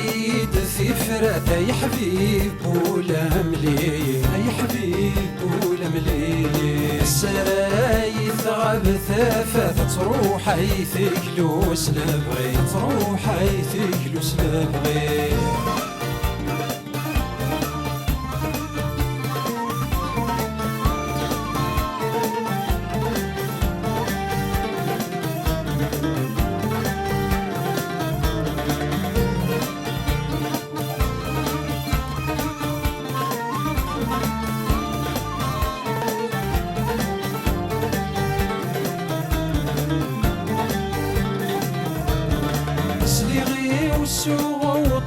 عيد في فرات يا حبيب ولا مليل يا حبيب ولا مليل السرايث غاب ثافات تروح حيث كلوس لبغي تروح حيث كلوس لبغي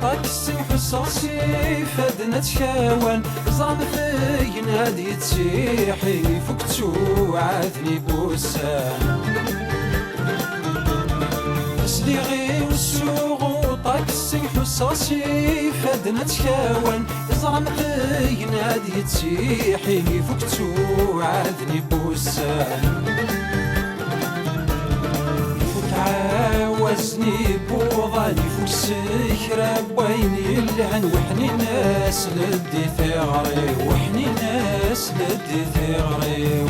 وطاكسي حصاصي فادنا تشاوان زعم في نادي تسيحي فكتو عاثني بوسان سليغي والسوق وطاكسي حصاصي فادنا تشاوان زعم في نادي تسيحي فكتو عاثني بوسان عاوزني بوضاني فوق السكرة بويني اللهن وحني ناس لدي ثغري وحني ناس لدي ثغري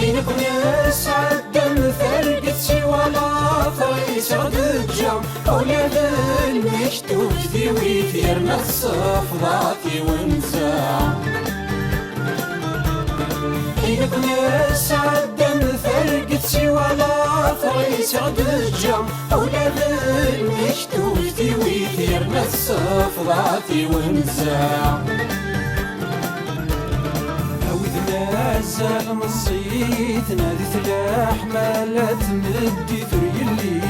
بينكم يا سعد فرقتي ولا طريق الجام أولاد المكتوب ذوي ثيرنا الصفضاتي ونزاع بينكم يا سعد فرقتي ولا طريق الجام أولاد المكتوب ذوي ثيرنا الصفضاتي ونزاع مازال مصيت نادي ثلاحمة لا تمدي ثريلي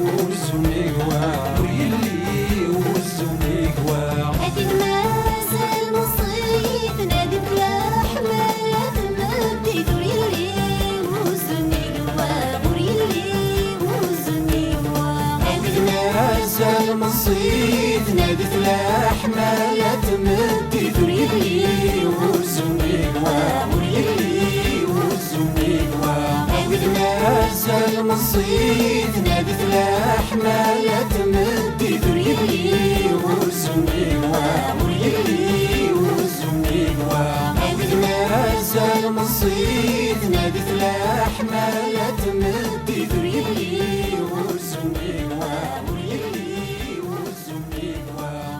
وزوني قوا ثريلي وزوني قوا أكيد مازال مصيت نادي ثلاحمة لا تمدي ثريلي وزوني قوا ثريلي وزوني قوا أكيد مازال مصيت نادي ثلاحمة لا تمدي ثريلي وزوني قوا مازال مصيت نادي ثلاحمة لا تمدي ثريلي وزوني قوا ثريلي وزوني قوا مازال مصيت نادي ثلاحمة لا تمدي ثريلي وزوني قوا ثريلي وزوني قوا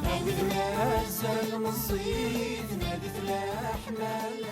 مازال مصيت نادي ثلاحمة